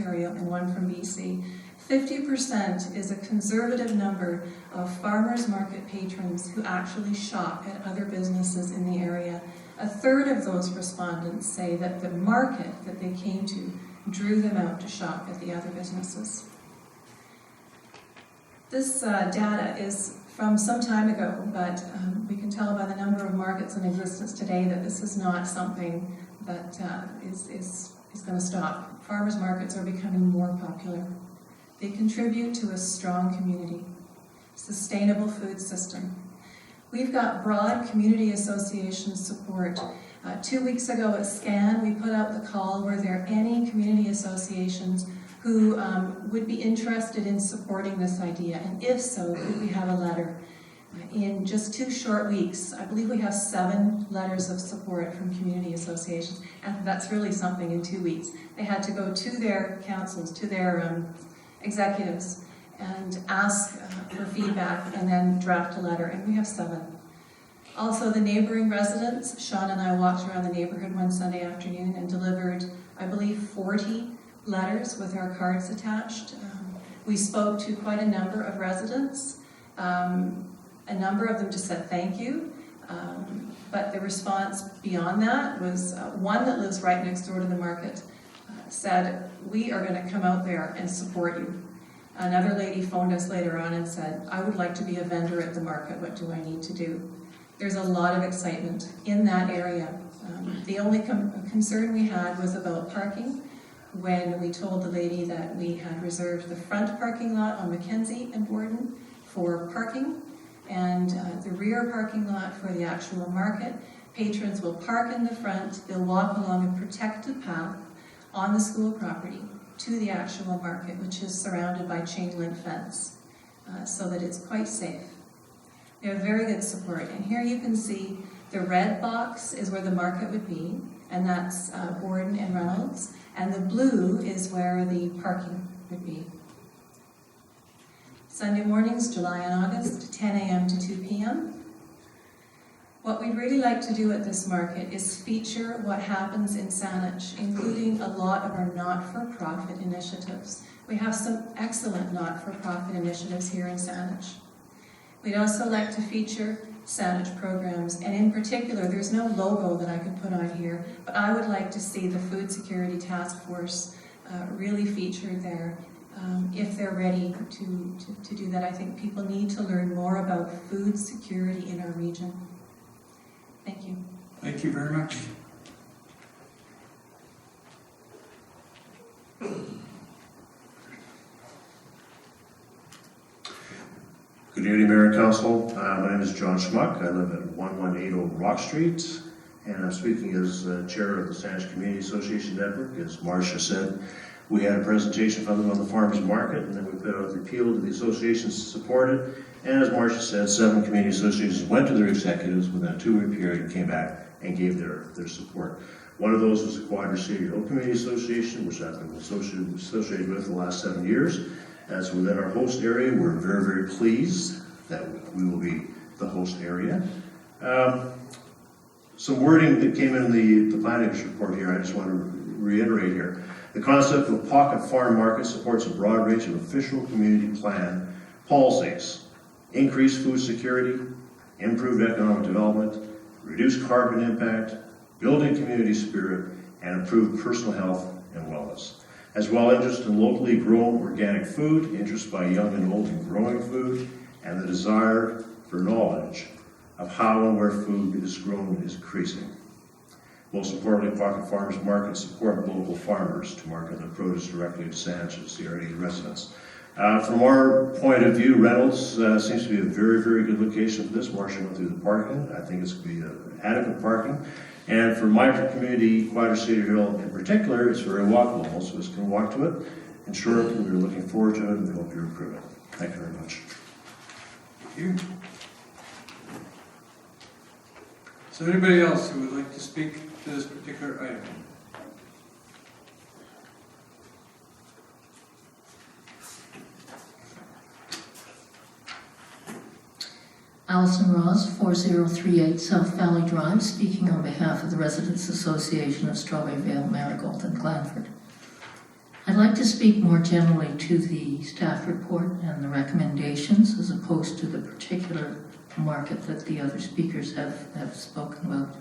Ontario and one from BC. 50% is a conservative number of farmers market patrons who actually shop at other businesses in the area. A third of those respondents say that the market that they came to drew them out to shop at the other businesses. This data is from some time ago, but we can tell by the number of markets in existence today that this is not something that is going to stop. Farmers markets are becoming more popular. They contribute to a strong community, sustainable food system. We've got broad community association support. 2 weeks ago at SCAN, we put out the call, were there any community associations who would be interested in supporting this idea? And if so, could we have a letter? In just 2 short weeks, I believe we have 7 letters of support from community associations. And that's really something in 2 weeks. They had to go to their councils, to their executives, and ask for feedback and then draft a letter, and we have 7. Also, the neighboring residents, Sean and I walked around the neighborhood one Sunday afternoon and delivered, I believe, 40 letters with our cards attached. We spoke to quite a number of residents. A number of them just said thank you, but the response beyond that was one that lives right next door to the market said, we are going to come out there and support you. Another lady phoned us later on and said, I would like to be a vendor at the market. What do I need to do? There's a lot of excitement in that area. The only concern we had was about parking when we told the lady that we had reserved the front parking lot on Mackenzie and Borden for parking and the rear parking lot for the actual market. Patrons will park in the front, they'll walk along a protected path on the school property to the actual market, which is surrounded by chain link fence, so that it's quite safe. We have very good support, and here you can see the red box is where the market would be, and that's Borden and Reynolds, and the blue is where the parking would be. Sunday mornings, July and August, 10 a.m. to 2 p.m. What we'd really like to do at this market is feature what happens in Saanich, including a lot of our not-for-profit initiatives. We have some excellent not-for-profit initiatives here in Saanich. We'd also like to feature Saanich programs, and in particular, there's no logo that I could put on here, but I would like to see the Food Security Task Force really featured there. If they're ready to do that, I think people need to learn more about food security in our region. Thank you. Thank you very much. Good evening, Mayor and Council. My name is John Schmuck. I live at 1180 Rock Street, and I'm speaking as chair of the Saanich Community Association Network. As Marcia said, we had a presentation from them on the farmers market, and then we put out the appeal to the associations to support it. And as Marcia said, 7 community associations went to their executives within a 2-week period and came back and gave their support. One of those was the Quadra City Hill Community Association, which I've been associated with the last 7 years. As within our host area, we're very, very pleased that we will be the host area. Some wording that came in the planning's report here, I just want to reiterate here. The concept of pocket farm market supports a broad range of official community plan policies: increased food security, improved economic development, reduced carbon impact, building community spirit, and improved personal health and wellness. As well, interest in locally grown organic food, interest by young and old in growing food, and the desire for knowledge of how and where food is grown is increasing. Most importantly, pocket farmers markets support local farmers to market their produce directly to Saanich's area residents. From our point of view, Reynolds seems to be a very, very good location for this. Marcia went through the parking. I think it's going to be adequate parking. And for my community, Quadra City Hill in particular, it's very walkable. Most of us can walk to it. In short, we're looking forward to it, and we hope you approve it. Thank you very much. Thank you. Is there anybody else who would like to speak to this particular item? Alison Ross, 4038 South Valley Drive, speaking on behalf of the Residents Association of Strawberry Vale, Marigold, and Glanford. I'd like to speak more generally to the staff report and the recommendations as opposed to the particular market that the other speakers have spoken about.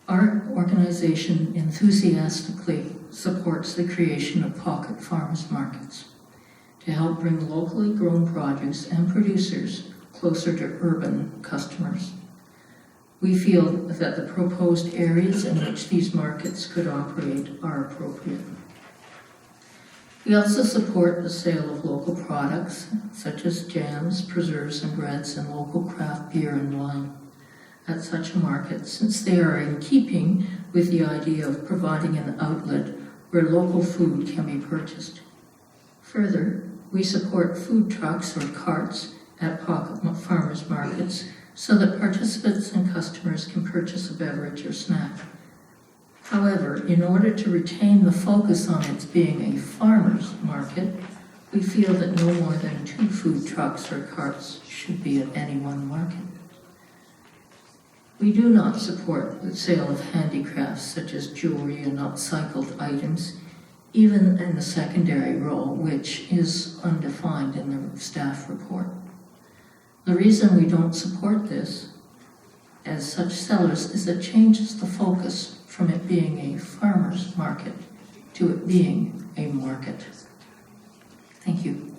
Our organization enthusiastically supports the creation of pocket farmers markets to help bring locally grown produce and producers closer to urban customers. We feel that the proposed areas in which these markets could operate are appropriate. We also support the sale of local products such as jams, preserves, and breads, and local craft beer and wine at such a market, since they are in keeping with the idea of providing an outlet where local food can be purchased. Further, we support food trucks or carts at pocket farmers markets so that participants and customers can purchase a beverage or snack. However, in order to retain the focus on its being a farmer's market, we feel that no more than 2 food trucks or carts should be at any one market. We do not support the sale of handicrafts such as jewelry and upcycled items, even in the secondary role, which is undefined in the staff report. The reason we don't support this as such sellers is it changes the focus from it being a farmer's market to it being a market. Thank you.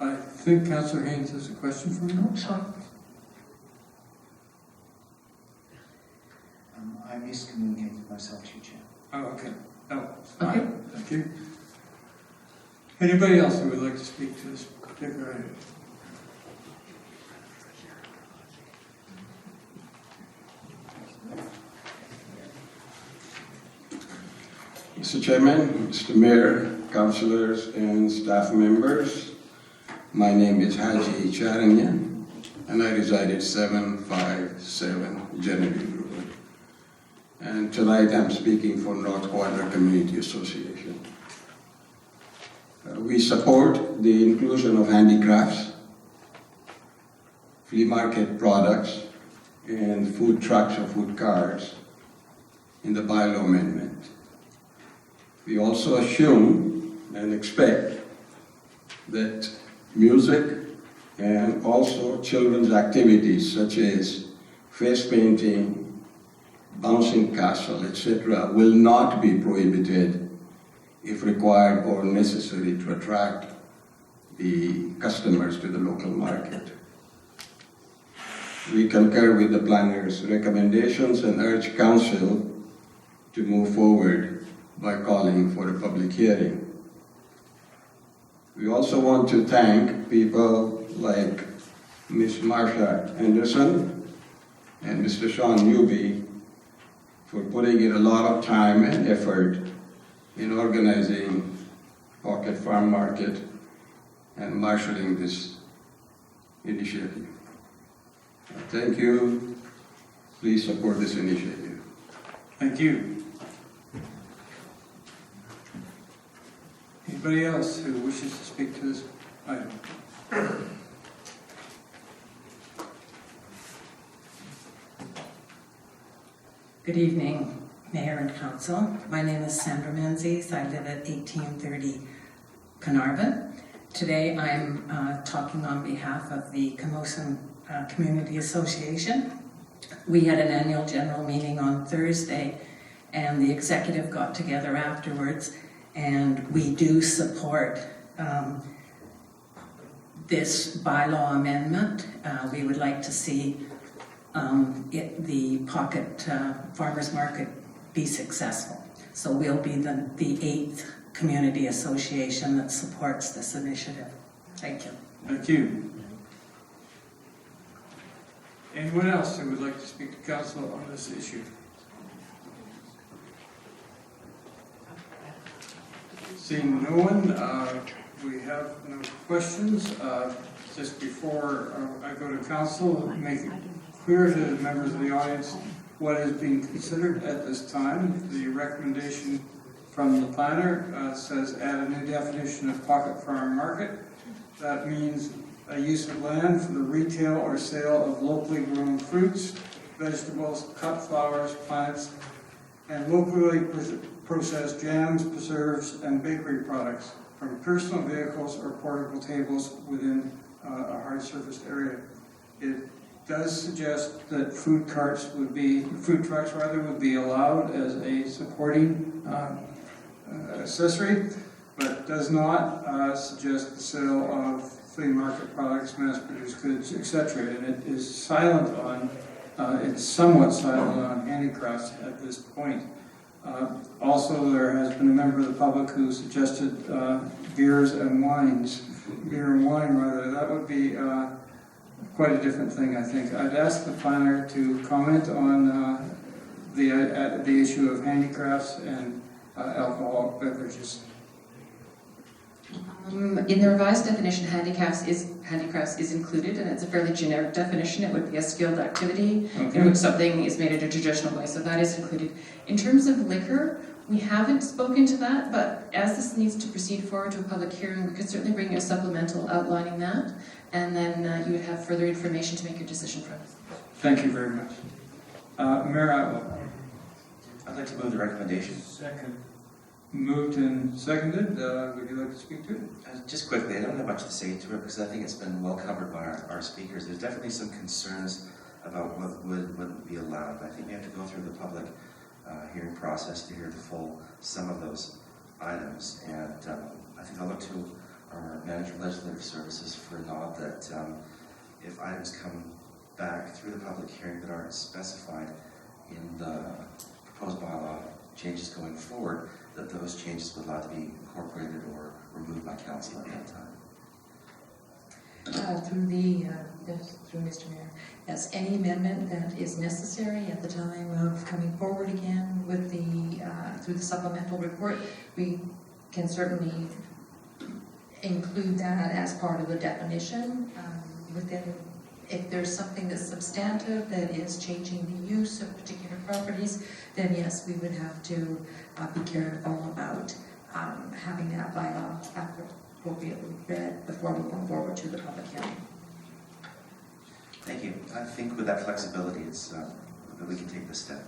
I think Councillor Haynes has a question for you. Sorry. I miscommunicated myself to you, Chair. Oh, okay. No, it's Okay. fine. Thank you. Anybody else who would like to speak to this particular item? Mr. Chairman, Mr. Mayor, councillors, and staff members, my name is Haji Charanyan, and I reside at 757 Genevieve Road. And tonight I'm speaking for North Quadra Community Association. We support the inclusion of handicrafts, flea market products, and food trucks or food carts in the bylaw amendment. We also assume and expect that music and also children's activities such as face painting, bouncing castle, etc. will not be prohibited if required or necessary to attract the customers to the local market. We concur with the planner's recommendations and urge council to move forward by calling for a public hearing. We also want to thank people like Ms. Marsha Anderson and Mr. Sean Newby for putting in a lot of time and effort in organizing Pocket Farm Market and marshalling this initiative. Thank you. Please support this initiative. Thank you. Anybody else who wishes to speak to this item? Good evening, Mayor and Council. My name is Sandra Menzies. I live at 1830 Carnarvon. Today I'm talking on behalf of the Camosun Community Association. We had an annual general meeting on Thursday and the executive got together afterwards, and we do support this bylaw amendment. We would like to see the Pocket Farmers Market be successful. So we'll be the 8th community association that supports this initiative. Thank you. Thank you. Anyone else who would like to speak to council on this issue? Seeing no one, we have no questions. Just before I go to council, make it clear to members of the audience what is being considered at this time. The recommendation from the planner says add a new definition of pocket farm market. That means a use of land for the retail or sale of locally grown fruits, vegetables, cut flowers, plants, and locally processed jams, preserves, and bakery products from personal vehicles or portable tables within a hard surface area. It does suggest that food trucks would be allowed as a supporting accessory, but does not suggest the sale of flea market products, mass-produced goods, etc. And it is silent on, it's somewhat silent on handicrafts at this point. Also, there has been a member of the public who suggested beer and wine rather. That would be quite a different thing, I think. I'd ask the planner to comment on the issue of handicrafts and alcoholic beverages. In the revised definition, handicrafts is included, and it's a fairly generic definition. It would be a skilled activity in which something is made in a traditional way, so that is included. In terms of liquor, we haven't spoken to that, but as this needs to proceed forward to a public hearing, we could certainly bring you a supplemental outlining that, and then you would have further information to make your decision from. Thank you very much. Mayor Atwell. I'd like to move the recommendation. Second. Moved and seconded. Would you like to speak to it? Just quickly, I don't have much to say to it because I think it's been well covered by our speakers. There's definitely some concerns about what wouldn't be allowed. I think we have to go through the public hearing process to hear the full sum of those items. And I think I'll look to our Manager of Legislative Services for a nod that if items come back through the public hearing that aren't specified in the proposed bylaw changes going forward, that those changes would allow to be incorporated or removed by council at that time. Through Mr. Mayor, yes, any amendment that is necessary at the time of coming forward again with the through the supplemental report, we can certainly include that as part of the definition within. If there's something that's substantive that is changing the use of particular properties, then yes, we would have to be careful about having that bylaw appropriately read before we come forward to the public hearing. Thank you. I think with that flexibility, it's that we can take this step.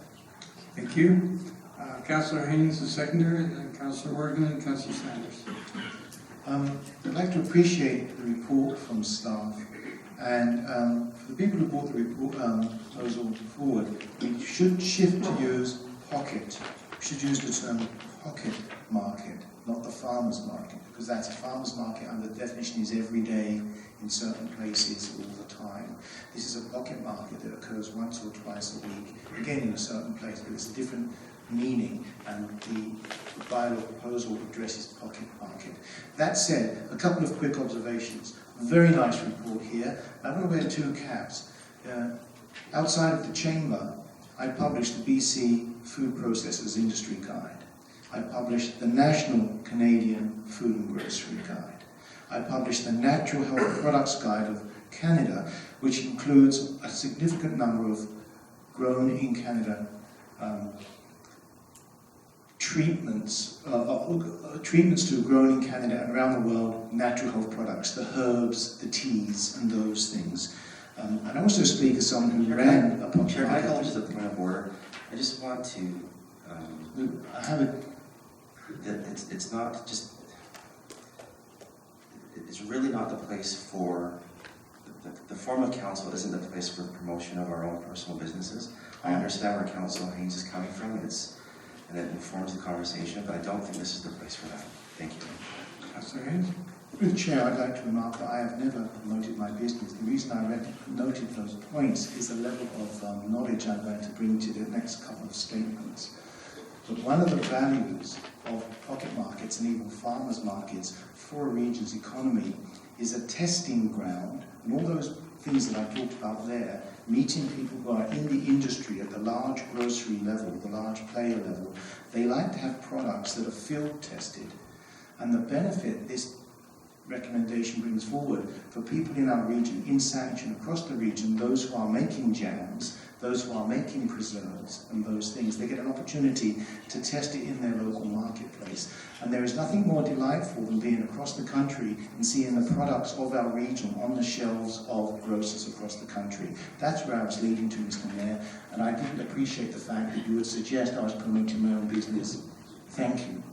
Thank you. Councillor Haynes, the seconder, and then Councillor Morgan and Councillor Sanders. I'd like to appreciate the report from staff. And for the people who brought the report, proposal forward, we should shift to use pocket. We should use the term pocket market, not the farmer's market, because that's a farmer's market and the definition is every day in certain places all the time. This is a pocket market that occurs once or twice a week, again in a certain place, but it's a different meaning, and the bylaw proposal addresses pocket market. That said, a couple of quick observations. Very nice report here. I'm going to wear two caps. Outside of the chamber, I published the BC Food Processors Industry Guide. I published the National Canadian Food and Grocery Guide. I published the Natural Health Products Guide of Canada, which includes a significant number of grown in Canada treatments to grown in Canada and around the world natural health products, the herbs, the teas, and those things. And I also speak as someone who ran a pocket Chair, can I call market. just a point of order? I just want to, I have a that it's not just, it's really not the place for, the form of council isn't the place for promotion of our own personal businesses. I understand where Councillor Haynes is coming from, and it informs the conversation, but I don't think this is the place for that. Thank you. Councillor Haynes. Through the Chair, I'd like to remark that I have never promoted my business. The reason I noted those points is the level of knowledge I'm going to bring to the next couple of statements. But one of the values of pocket markets and even farmers' markets for a region's economy is a testing ground, and all those things that I talked about there, meeting people who are in the industry at the large grocery level, the large player level. They like to have products that are field tested. And the benefit this recommendation brings forward for people in our region, in Sandwich and across the region, those who are making jams, those who are making preserves and those things, they get an opportunity to test it in their local marketplace. And there is nothing more delightful than being across the country and seeing the products of our region on the shelves of grocers across the country. That's where I was leading to, Mr. Mayor, and I didn't appreciate the fact that you would suggest I was promoting my own business. Thank you.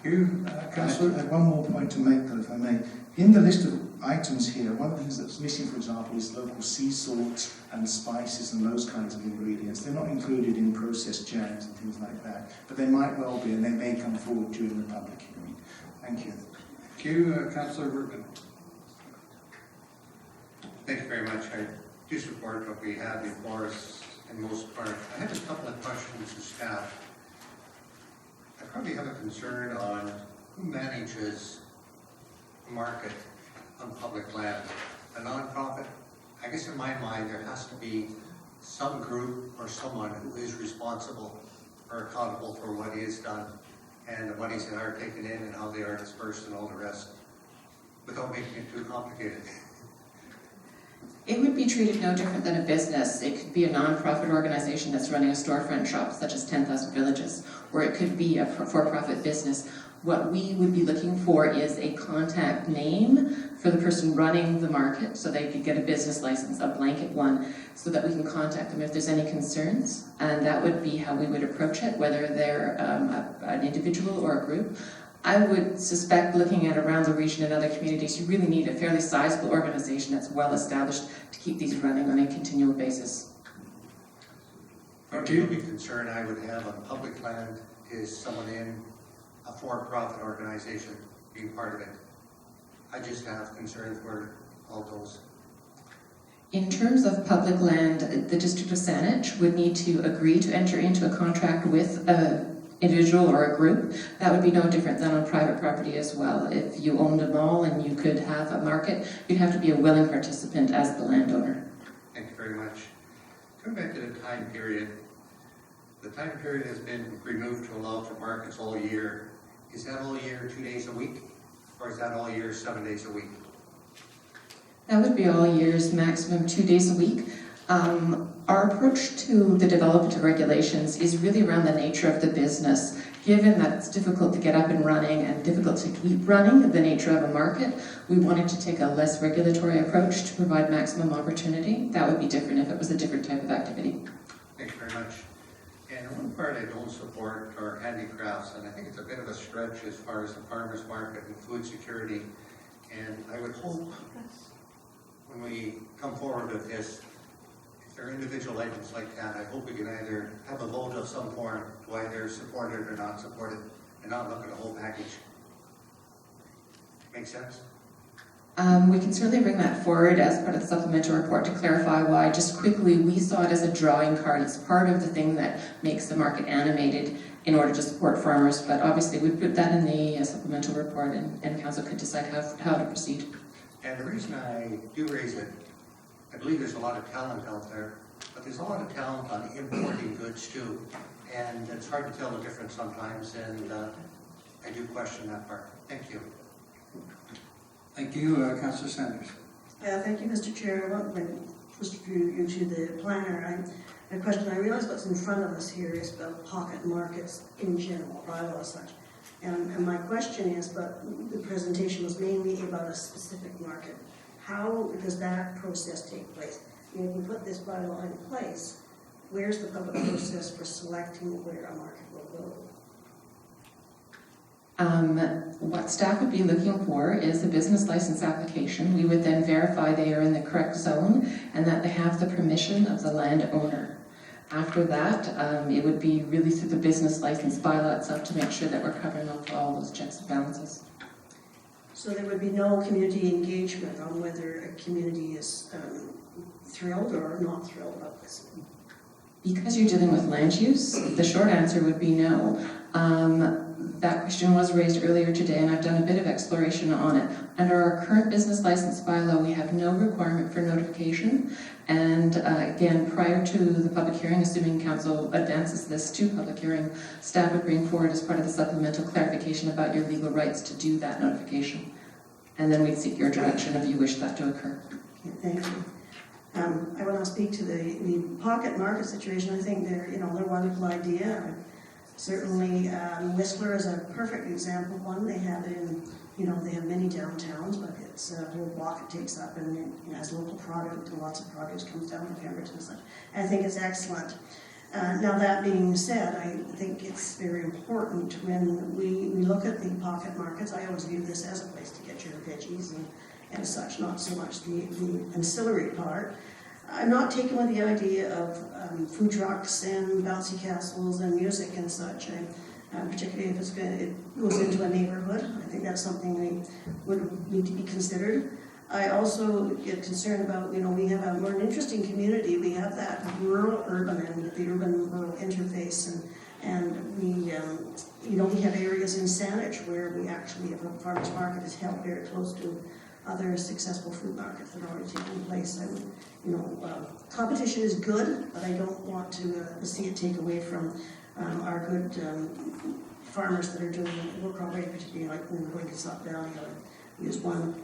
You, I Councillor? have one more point to make, though, if I may. In the list of items here, one of the things that's missing, for example, is local sea salts and spices and those kinds of ingredients. They're not included in processed jams and things like that, but they might well be, and they may come forward during the public hearing. Thank you. Thank you, Councillor Workman. Thank you very much. I do support what we have before us in most part. I have a couple of questions to staff. I probably have a concern on who manages the market on public land. A nonprofit, I guess in my mind, there has to be some group or someone who is responsible or accountable for what is done and the monies that are taken in and how they are dispersed and all the rest, without making it too complicated. It would be treated no different than a business. It could be a non-profit organization that's running a storefront shop, such as 10,000 Villages, or it could be a for-profit business. What we would be looking for is a contact name for the person running the market, so they could get a business license, a blanket one, so that we can contact them if there's any concerns. And that would be how we would approach it, whether they're an individual or a group. I would suspect, looking at around the region and other communities, you really need a fairly sizable organization that's well established to keep these running on a continual basis. The only concern I would have on public land is someone in a for-profit organization being part of it. I just have concerns where all goes. In terms of public land, the District of Saanich would need to agree to enter into a contract with an individual or a group. That would be no different than on private property as well. If you owned a mall and you could have a market, you'd have to be a willing participant as the landowner. Thank you very much. Coming back to the time period, the time period has been removed to allow for markets all year. Is that all year 2 days a week? Or is that all year 7 days a week? That would be all years, maximum 2 days a week. Our approach to the development of regulations is really around the nature of the business. Given that it's difficult to get up and running and difficult to keep running, the nature of a market, we wanted to take a less regulatory approach to provide maximum opportunity. That would be different if it was a different type of activity. Thank you very much. And one part I don't support are handicrafts, and I think it's a bit of a stretch as far as the farmers market and food security. And I would hope when we come forward with this, if there are individual items like that, I hope we can either have a vote of some form to either support it or not support it, and not look at the whole package. Make sense? We can certainly bring that forward as part of the supplemental report to clarify why. Just quickly, we saw it as a drawing card. It's part of the thing that makes the market animated in order to support farmers, but obviously we put that in the supplemental report and council could decide how to proceed. And the reason I do raise it, I believe there's a lot of talent out there, but there's a lot of talent on importing goods too. And it's hard to tell the difference sometimes, and I do question that part. Thank you. Thank you, Councillor Sanders. Thank you, Mr. Chair. I want to push you to the planner. A question, I realize what's in front of us here is about pocket markets in general, bylaw as such. And my question is, but the presentation was mainly about a specific market. How does that process take place? I mean, if we put this bylaw in place, where's the public process for selecting where a market will go? What staff would be looking for is a business license application. We would then verify they are in the correct zone and that they have the permission of the landowner. After that, it would be really through the business license bylaw itself to make sure that we're covering off all those checks and balances. So there would be no community engagement on whether a community is thrilled or not thrilled about this? Because you're dealing with land use, the short answer would be no. That question was raised earlier today, and I've done a bit of exploration on it. Under our current business license bylaw, we have no requirement for notification. And again, prior to the public hearing, assuming council advances this to public hearing, staff would bring forward as part of the supplemental clarification about your legal rights to do that notification. And then we'd seek your direction if you wish that to occur. Okay, thank you. I want to speak to the pocket market situation. I think they're a wonderful idea. Certainly, Whistler is a perfect example. One, they have it in, they have many downtowns, but it's a whole block it takes up, and it has local product, and lots of produce comes down from Pemberton and such. And I think it's excellent. Now, that being said, I think it's very important when we look at the pocket markets. I always view this as a place to get your veggies and such, not so much the ancillary part. I'm not taken with the idea of food trucks and bouncy castles and music and such, particularly if it goes into a neighborhood. I think that's something we would need to be considered. I also get concerned about, we have we're an interesting community. We have that rural-urban and the urban-rural interface, and we have areas in Saanich where we actually have a farmers market is held very close to other successful food markets that are already taking place. Competition is good, but I don't want to see it take away from our good farmers that are doing work already, particularly like in the Wickensop Valley. I'll use one.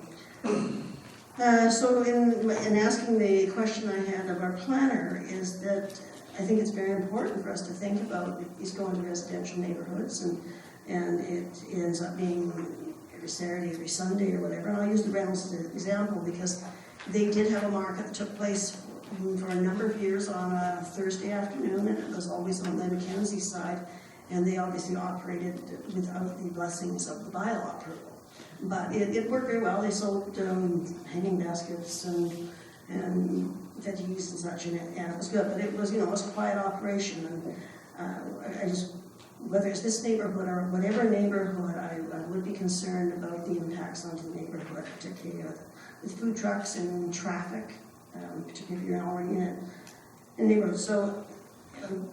So in asking the question I had of our planner is that I think it's very important for us to think about these going to residential neighborhoods, and it ends up being every Saturday, every Sunday or whatever. And I'll use the Reynolds as an example because they did have a market that took place for a number of years on a Thursday afternoon, and it was always on the Mackenzie side, and they obviously operated without the blessings of the bylaw approval. But it worked very well. They sold hanging baskets and veggies and such, and it was good. But it was, it was a quiet operation, and I just, whether it's this neighborhood or whatever neighborhood, I would be concerned about the impacts onto the neighborhood, particularly with food trucks and traffic, particularly if you're already in a neighborhood. So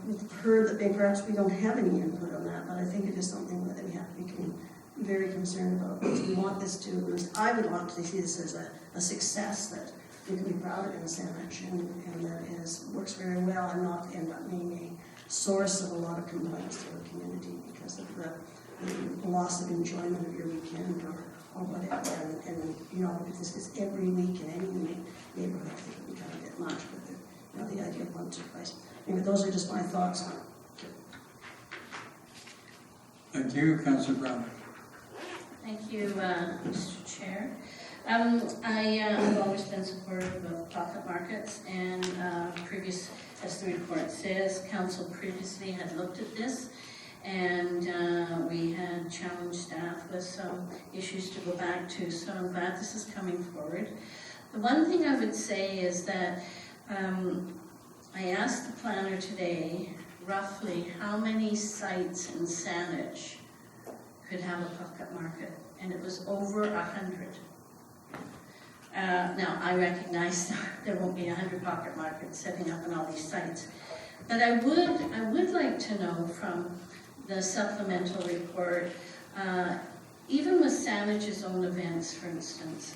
we've heard that perhaps we don't have any input on that, but I think it is something that we have to be very concerned about, because we want this to, I would want to see this as a success that we can be proud of in Saanich, and that works very well and not end up being a source of a lot of complaints to the community because of the loss of enjoyment of your weekend or whatever. And if this is every week in any neighborhood, I think it would be kind of a bit much, but the idea of once or twice. Anyway, those are just my thoughts on it. Thank you, Councillor Brown. Thank you, Mr. Chair. I've always been supportive of pocket markets, and as the report says, Council previously had looked at this, and we had challenged staff with some issues to go back to, so I'm glad this is coming forward. The one thing I would say is that I asked the planner today roughly how many sites in Saanich could have a pocket market, and it was over 100. Now, I recognize there won't be 100 pocket markets setting up on all these sites, but I would like to know from the supplemental report, even with Saanich's own events, for instance,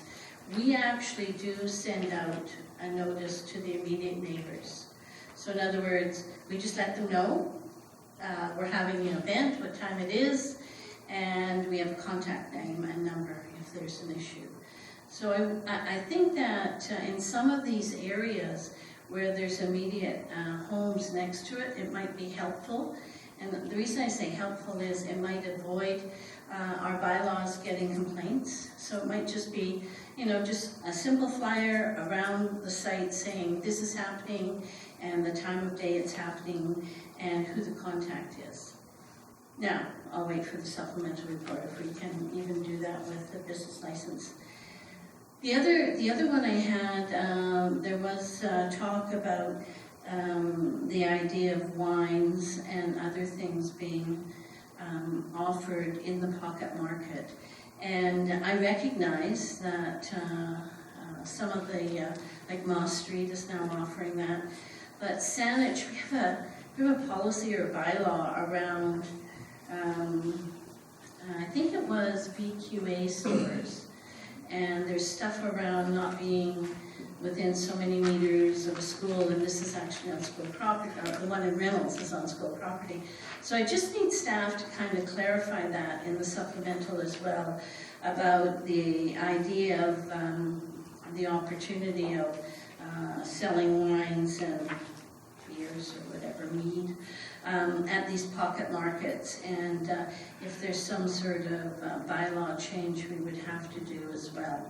we actually do send out a notice to the immediate neighbors. So in other words, we just let them know we're having an event, what time it is, and we have a contact name and number if there's an issue. So I think that in some of these areas where there's immediate homes next to it, it might be helpful. And the reason I say helpful is it might avoid our bylaws getting complaints. So it might just be, just a simple flyer around the site saying this is happening and the time of day it's happening and who the contact is. Now, I'll wait for the supplemental report if we can even do that with the business license. The other one I had, there was talk about the idea of wines and other things being offered in the pocket market. And I recognize that some of the, like Moss Street is now offering that. But Saanich, we have a policy or a bylaw around, I think it was VQA stores. And there's stuff around not being within so many meters of a school, and this is actually on school property, or the one in Reynolds is on school property. So I just need staff to kind of clarify that in the supplemental as well, about the idea of the opportunity of selling wines and beers or whatever, mead, at these pocket markets, and if there's some sort of bylaw change we would have to do as well.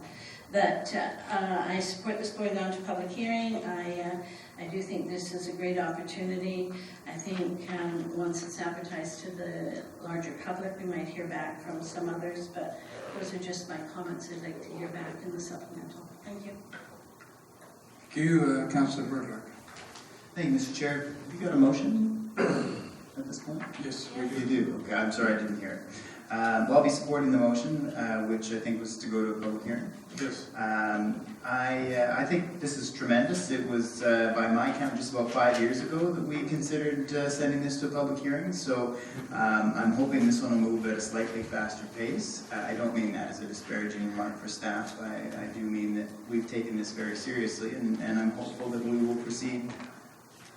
But I support this going on to public hearing. I do think this is a great opportunity. I think once it's advertised to the larger public, we might hear back from some others, but those are just my comments I'd like to hear back in the supplemental. Thank you. Thank you, Councillor Bertler. Thank you, Mr. Chair. Have you got a motion at this point? Yes, You do? Okay, I'm sorry I didn't hear it. Well, I'll be supporting the motion, which I think was to go to a public hearing. Yes. I think this is tremendous. It was, by my count, just about 5 years ago that we considered sending this to a public hearing. So I'm hoping this one will move at a slightly faster pace. I don't mean that as a disparaging remark for staff. I do mean that we've taken this very seriously, and I'm hopeful that we will proceed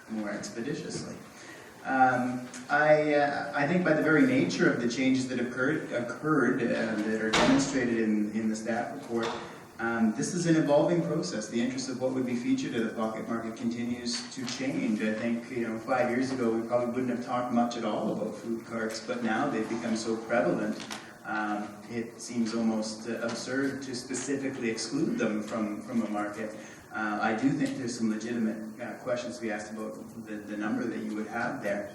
more expeditiously. I think by the very nature of the changes that occurred that are demonstrated in the staff report, this is an evolving process. The interest of what would be featured at the pocket market continues to change. I think 5 years ago we probably wouldn't have talked much at all about food carts, but now they've become so prevalent. It seems almost absurd to specifically exclude them from a market. I do think there's some legitimate questions to be asked about the number that you would have there.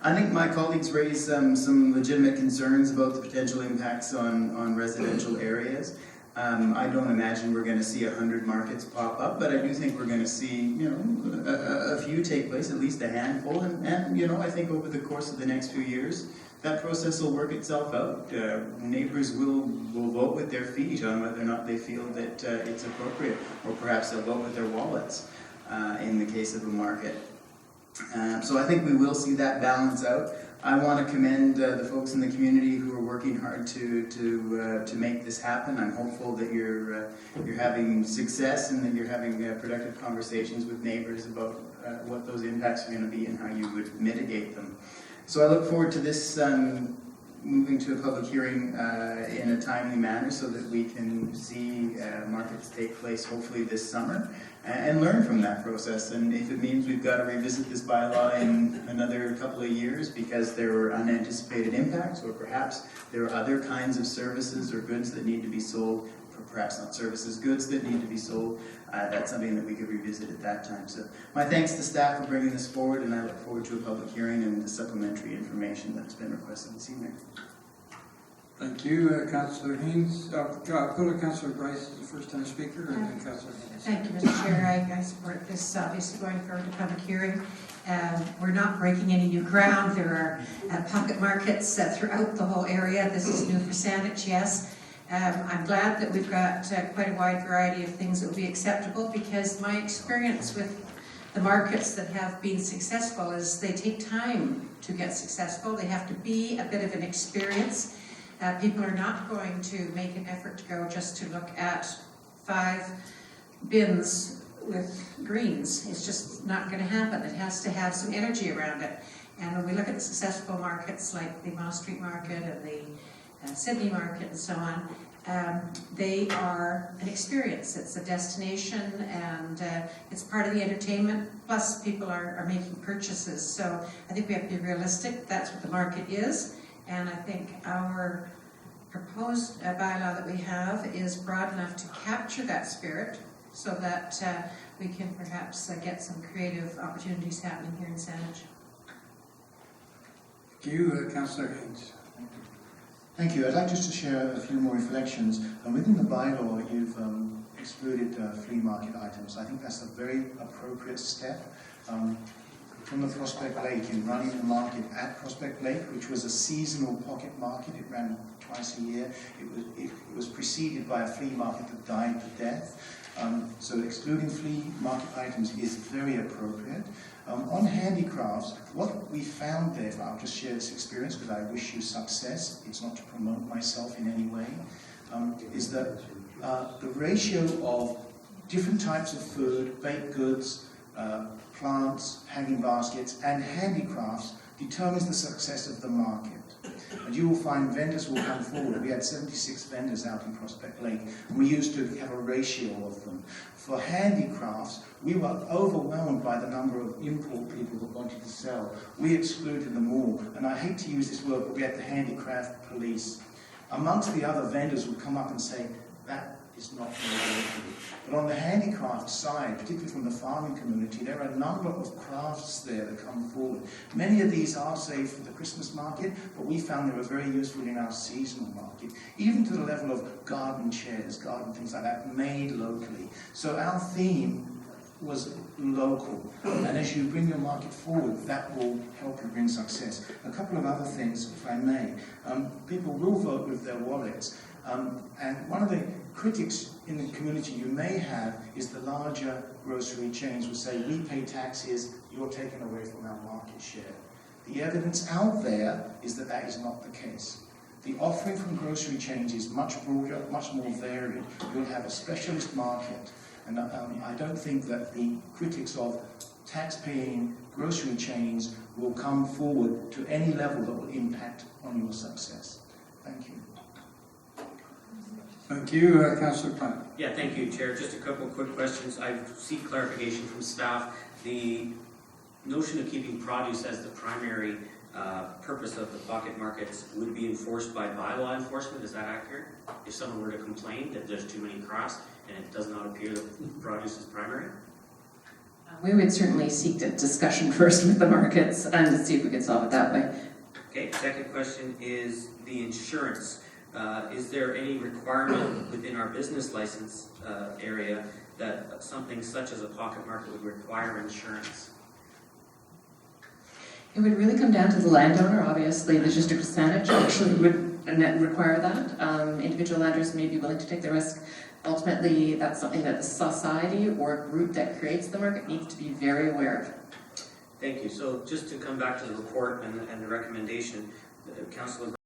I think my colleagues raised some legitimate concerns about the potential impacts on residential areas. I don't imagine we're going to see 100 markets pop up, but I do think we're going to see, a few take place, at least a handful, and I think over the course of the next few years, that process will work itself out. Neighbors will vote with their feet on whether or not they feel that it's appropriate, or perhaps they'll vote with their wallets in the case of a market. So I think we will see that balance out. I want to commend the folks in the community who are working hard to make this happen. I'm hopeful that you're having success and that you're having productive conversations with neighbors about what those impacts are going to be and how you would mitigate them. So I look forward to this moving to a public hearing in a timely manner so that we can see markets take place hopefully this summer and learn from that process. And if it means we've got to revisit this bylaw in another couple of years because there were unanticipated impacts, or perhaps there are other kinds of services or goods that need to be sold, or perhaps not services, goods that need to be sold, that's something that we could revisit at that time. So my thanks to staff for bringing this forward, and I look forward to a public hearing and the supplementary information that's been requested this evening. Thank you, Councillor Haynes. Go to Councillor Bryce as the first time speaker, and then Councillor Haynes. Thank you, Mr. Chair. I support this, obviously going forward to public hearing. We're not breaking any new ground. There are pocket markets throughout the whole area. This is new for Saanich, yes. I'm glad that we've got quite a wide variety of things that will be acceptable, because my experience with the markets that have been successful is they take time to get successful. They have to be a bit of an experience. People are not going to make an effort to go just to look at 5 bins with greens. It's just not going to happen. It has to have some energy around it. And when we look at the successful markets like the Moss Street Market and the Sydney Market and so on, they are an experience. It's a destination, and it's part of the entertainment, plus people are making purchases. So I think we have to be realistic. That's what the market is. And I think our proposed bylaw that we have is broad enough to capture that spirit so that we can perhaps get some creative opportunities happening here in Saanich. Thank you, Councillor Haynes. Thank you. I'd like just to share a few more reflections. Within the bylaw, you've excluded flea market items. I think that's a very appropriate step. From the Prospect Lake, in running the market at Prospect Lake, which was a seasonal pocket market, it ran twice a year. It was preceded by a flea market that died to death. So excluding flea market items is very appropriate. On handicrafts, what we found there, I'll just share this experience because I wish you success, it's not to promote myself in any way, is that the ratio of different types of food, baked goods, plants, hanging baskets, and handicrafts determines the success of the market. And you will find vendors will come forward. We had 76 vendors out in Prospect Lake, and we used to have a ratio of them. For handicrafts, we were overwhelmed by the number of import people that wanted to sell. We excluded them all, and I hate to use this word, but we had the handicraft police. Amongst the other vendors would come up and say, that is not made locally. But on the handicraft side, particularly from the farming community, there are a number of crafts there that come forward. Many of these are saved for the Christmas market, but we found they were very useful in our seasonal market, even to the level of garden chairs, garden things like that, made locally. So our theme was local, and as you bring your market forward, that will help you bring success. A couple of other things, if I may. People will vote with their wallets, and one of the critics in the community you may have is the larger grocery chains will say, we pay taxes, you're taken away from our market share. The evidence out there is that that is not the case. The offering from grocery chains is much broader, much more varied. You'll have a specialist market. And I don't think that the critics of tax-paying grocery chains will come forward to any level that will impact on your success. Thank you. Thank you, Councillor Plant. Yeah, thank you, Chair. Just a couple of quick questions. I've seek clarification from staff. The notion of keeping produce as the primary purpose of the pocket markets would be enforced by bylaw enforcement. Is that accurate? If someone were to complain that there's too many crops and it does not appear that produce is primary? We would certainly seek a discussion first with the markets and to see if we could solve it that way. Okay, second question is the insurance. Is there any requirement within our business license area that something such as a pocket market would require insurance? It would really come down to the landowner. Obviously, the District of Saanich actually would require that. Individual landowners may be willing to take the risk. Ultimately, that's something that the society or group that creates the market needs to be very aware of. Thank you. So just to come back to the report and the recommendation, Councillor